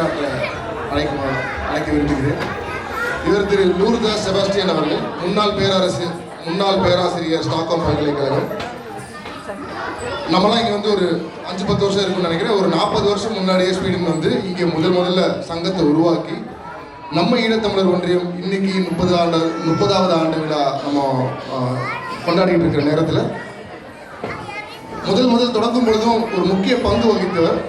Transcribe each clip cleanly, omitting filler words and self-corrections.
உரையாற்ற அழைக்க விரும்புகிறேன். இவர் திரு லூர்தாஸ் செபாஸ்டியன் அவர்கள், முன்னாள் பேராசிரியர் ஸ்டாக்ஹோம் பல்கலைக்கழகம். நம்மளாம் இங்கே ஒரு 5-10 வருஷம் இருக்குன்னு நினைக்கிறேன். ஒரு 40 வருஷம் முன்னாடியே ஸ்வீடன் இங்கே முதல்ல சங்கத்தை உருவாக்கி நம்ம ஈழத்தமிழர் ஒன்றியம் இன்னைக்கு 30வது ஆண்டு விழா நம்ம கொண்டாடிட்டு இருக்கிற நேரத்தில் முதல் தொடங்கும் பொழுதும் ஒரு முக்கிய பங்கு வகித்தவர்.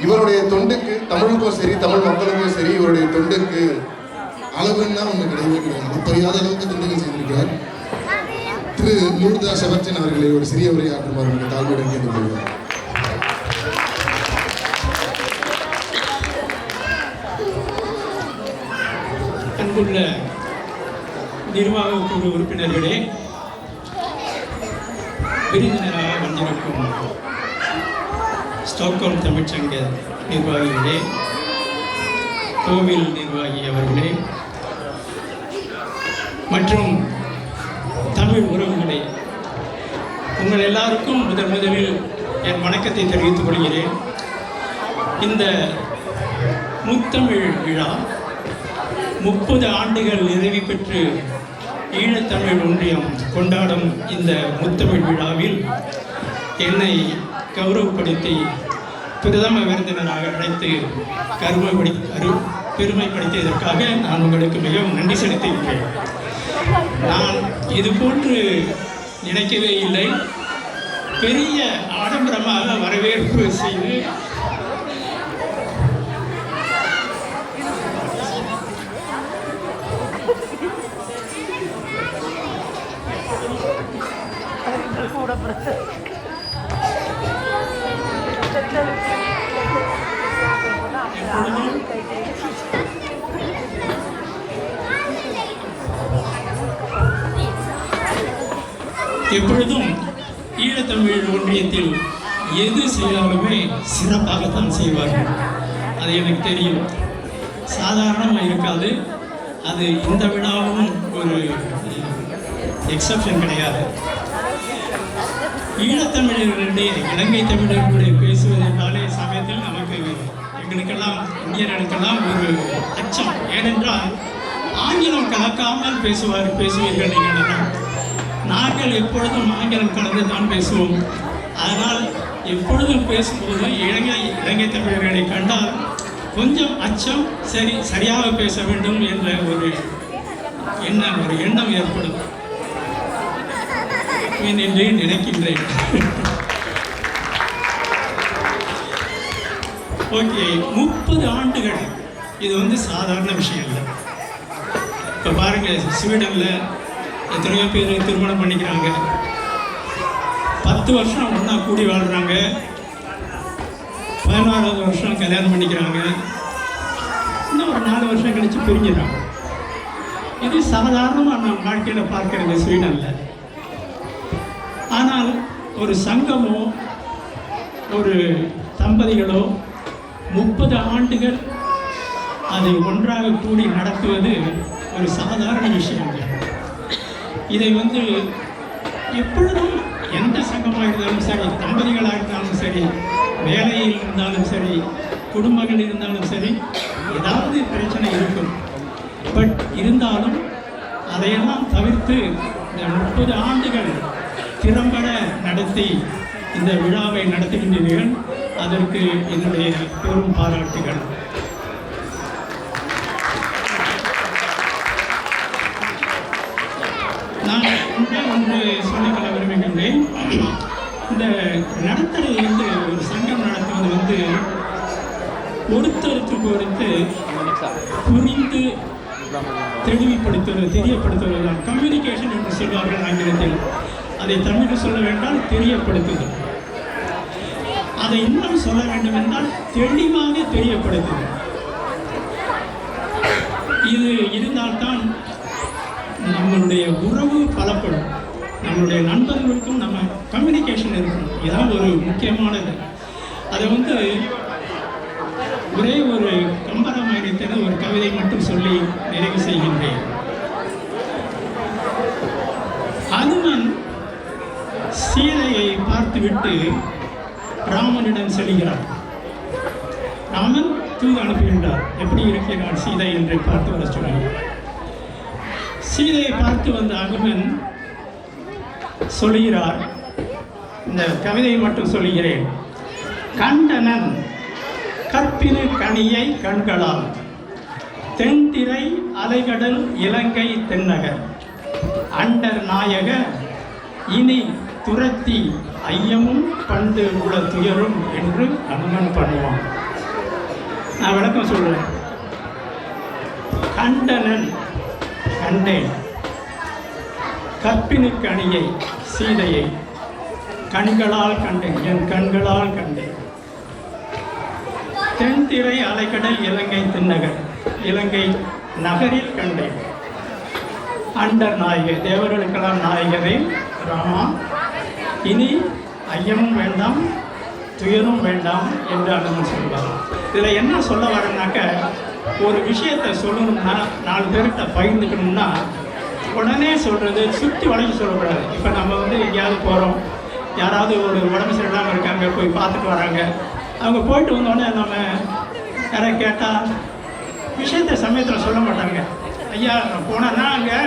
இவருடைய தொண்டுக்கு தமிழுக்கும் சரி தமிழ் மக்களுக்கும் சரி இவருடைய தொண்டுக்கு அளவுன்னா ஒன்று கிடையவே கிடையாது. தெரியாத அளவுக்கு தொண்டுகள் செய்திருக்கிறார். திரு லூர்தாஸ் செபாஸ்டியன் அவர்களை ஒரு சிறிய உரையாற்றுமாறு தாழ்மையுடன் கேட்டுக்கொள்கிறார். அன்புள்ள நிர்வாக குழு உறுப்பினர்களே, விருந்தினராக வந்திருக்கும் ஸ்டாக்ஹோம் தமிழ்ச்சங்க நிர்வாகிகளே, கோவில் நிர்வாகி அவர்களே மற்றும் தமிழ் உறவுகளே, உங்கள் எல்லாருக்கும் முதலில் என் வணக்கத்தை தெரிவித்துக் கொள்கிறேன். இந்த முத்தமிழ் விழா 30 ஆண்டுகள் நிறைவு பெற்று ஈழத்தமிழ் ஒன்றியம் கொண்டாடும் இந்த முத்தமிழ் விழாவில் என்னை கௌரவப்படுத்தி பிரதம விருந்தினராக அழைத்து பெருமைப்படுத்தியதற்காக நான் உங்களுக்கு மிகவும் நன்றி செலுத்துகிறேன். நான் இதுபோன்று நினைக்கவே இல்லை. பெரிய ஆடம்பரமாக வரவேற்பு செய்து எப்பொழுதும் ஈழத்தமிழ் ஒன்றியத்தில் எது செய்தாலுமே சிறப்பாகத்தான் செய்வார்கள். அது எனக்கு தெரியும். சாதாரணமாக இருக்காது. அது இந்த விழாவும் ஒரு எக்ஸப்ஷன் கிடையாது. ஈழத்தமிழர்களுடைய இலங்கை தமிழர்களுடைய பேசுவது என்றாலே சமயத்தில் எங்களுக்கெல்லாம் இந்தியர்களுக்கெல்லாம் ஒரு அச்சம். ஏனென்றால் ஆங்கிலம் கலக்காமல் பேசுவீர்கள் நீங்கள். நாங்கள் எப்பொழுதும் ஆங்கிலம் கலந்து தான் பேசுவோம். அதனால் எப்பொழுதும் பேசும்போது இலங்கை தமிழர்களை கண்டால் கொஞ்சம் அச்சம், சரியாக பேச வேண்டும் என்ற ஒரு எண்ணம் ஏற்படும் என்று நினைக்கின்றேன். ஓகே, 30 ஆண்டுகள் இது சாதாரண விஷயம் இல்லை. இப்போ பாருங்க, ஸ்வீடனில் எத்தனையோ பேர் திருமணம் பண்ணிக்கிறாங்க. 10 வருஷம் ஒன்றா கூடி வாழ்கிறாங்க. 16வது வருஷம் கல்யாணம் பண்ணிக்கிறாங்க. இன்னும் ஒரு 4 வருஷம் கழித்து பிரிஞ்சிடறாங்க. இது சாதாரணமாக நம்ம வாழ்க்கையில் பார்க்கறது ஸ்வீடனில். ஆனால் ஒரு சங்கமோ ஒரு தம்பதிகளோ 30 ஆண்டுகள் அதை ஒன்றாக கூடி நடத்துவது ஒரு சாதாரண விஷயம். இதை எப்பொழுதும் எந்த சங்கமாக இருந்தாலும் சரி, தம்பதிகளாக இருந்தாலும் சரி, வேலையில் இருந்தாலும் சரி, குடும்பங்கள் இருந்தாலும் சரி, ஏதாவது பிரச்சனை இருக்கும். பட் இருந்தாலும் அதையெல்லாம் தவிர்த்து இந்த 30 ஆண்டுகள் திறம்பட நடத்தி இந்த விழாவை நடத்துகின்றீர்கள். அதற்கு என்னுடைய பெரும் பாராட்டுகள். நான் ஒன்று சொல்லிக்கொள்ள விரும்புகின்றேன். இந்த நடத்துறது ஒரு சங்கம் நடத்துவது ஒருத்தருக்கு புரிந்து தெரியப்படுத்துவது தான் கம்யூனிகேஷன் என்று சொல்வார்கள் ஆங்கிலத்தில். அதை தமிழில் சொல்ல வேண்டால் தெரியப்படுத்துதல். அதை இன்னும் சொல்ல வேண்டும் என்றால் தெளிவாக தெரியப்படுத்துதல். இது இருந்தால்தான் நம்மளுடைய உறவு பலப்படும். நம்மளுடைய நண்பர்களுக்கும் நம்ம கம்யூனிகேஷன் இருக்கணும். இதுதான் ஒரு முக்கியமானது. அதை ஒரே ஒரு கம்பராமாயணத்தின ஒரு கவிதை மட்டும் சொல்லி நிறைவு செய்கின்றேன். அனுமன் சீதையை பார்த்துவிட்டு ராமனிடம் செல்கிறார். ராமன் தூது அனுப்புகின்றார், எப்படி இருக்கிறார் சீதை என்று பார்த்து வர சொன்னார். சீதையை பார்த்து வந்த அனுமன் சொல்கிறார், இந்த கவிதையை மட்டும் சொல்கிறேன். கண்டனன் கற்பினு கனியை கண்களால், தென்திரை அலைகடல் இலங்கை தென்னகர், அண்டர் நாயக இனி துரத்தி ஐயமும் பண்டு உள்ள துயரும் என்று அனுமன் பண்ணுவான். நான் விளக்கம் சொல்றேன். கண்டனன் கண்டேன், கற்பினுக்கு அணியை சீதையை கண்களால் கண்டேன், என் கண்களால் கண்டேன். தென்திரை அலைக்கடல் இலங்கை தென்னகர், இலங்கை நகரில் கண்டேன். அண்டர் நாயகை, தேவர்களுக்கெல்லாம் நாயகரே ராமா, இனி ஐயமும் வேண்டாம் துயரும் வேண்டாம் என்று அனுமன் சொல்வார். இதில் என்ன சொல்ல வரேன்னாக்க, ஒரு விஷயத்தை சொல்லணும்னா 4 பேர்கிட்ட பகிர்ந்துக்கணும்னா உடனே சொல்கிறது, சுற்றி வளைஞ்சு சொல்லக்கூடாது. இப்போ நம்ம எங்கேயாவது போகிறோம், யாராவது ஒரு உடம்பு சரியில்லாமல் இருக்காங்க, போய் பார்த்துட்டு வராங்க. அவங்க போயிட்டு வந்தோடனே நம்ம யாரை கேட்டால் விஷயத்தை சமயத்தில் சொல்ல மாட்டாங்க. ஐயா நான் போனேன்னா அங்கே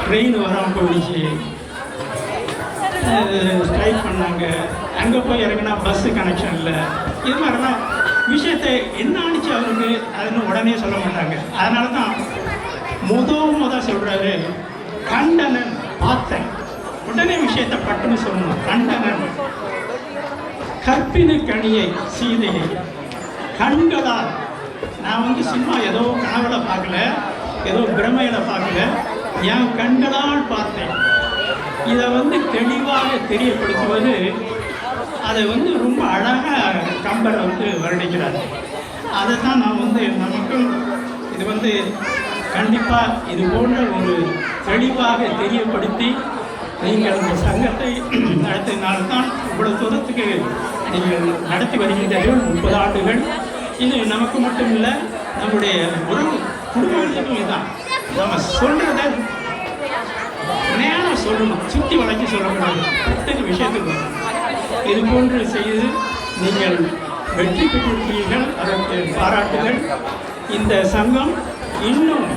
ட்ரெயின் வராமல் போயிடுச்சு, ஸ்ட்ரைக் பண்ணாங்க, அங்கே போய் இறங்கினா பஸ்ஸு கனெக்ஷன் இல்லை, இது மாதிரிலாம் விஷயத்தை என்ன ஆணிச்சு அவருக்கு அதுன்னு உடனே சொல்ல மாட்டாங்க. அதனால தான் முதல் சொல்கிறாரு, கண்டனன் பார்த்தேன், உடனே விஷயத்தை பட்டுன்னு சொல்லணும். கண்டனன் கற்பினு கனியை சீதையை கண்களால், நான் சினிமா ஏதோ கனவுல பார்க்கல, ஏதோ பிரமையில் பார்க்கல, என் கண்களால் பார்த்தேன். இதை தெளிவாக தெரியப்படுத்துவது, அதை ரொம்ப அழகாக கம்பர் வருணிக்கிறார். அதை தான் நான் நமக்கும் இது கண்டிப்பாக இது போன்ற ஒரு தெளிவாக தெரியப்படுத்தி நீங்கள் இந்த சங்கத்தை நடத்தினால்தான் இவ்வளவு தூரத்துக்கு நீங்கள் நடத்தி வருகின்றீர்கள். 30 ஆண்டுகள். இது நமக்கு மட்டும் இல்லை, நம்முடைய உறவு குடும்பங்களுக்கும் இதுதான். நம்ம சொல்கிறத நேரம் சொல்லணும், சுற்றி வளைச்சி சொல்லக்கூடாது. பிரத்யேக விஷயத்துக்கு இது போன்று செய்து நீங்கள் வெற்றி பெற்றிருக்கிறீர்கள், அதற்கு பாராட்டுகள். இந்த சங்கம் இன்னும்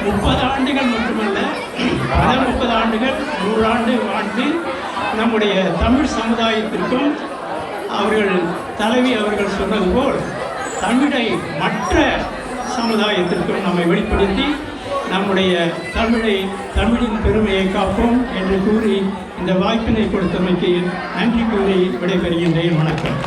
30 ஆண்டுகள் மட்டுமல்ல, 30 ஆண்டுகள் 100 ஆண்டு வாழ்ந்து நம்முடைய தமிழ் சமுதாயத்திற்கும் தலைவி அவர்கள் சொன்னது போல் தமிழை மற்ற சமுதாயத்திற்கும் நம்மை வெளிப்படுத்தி நம்முடைய தமிழின் பெருமையை காப்போம் என்று கூறி இந்த வாய்ப்பினை கொடுத்தமைக்கு நன்றி கூறி விடைபெறுகின்றேன். வணக்கம்.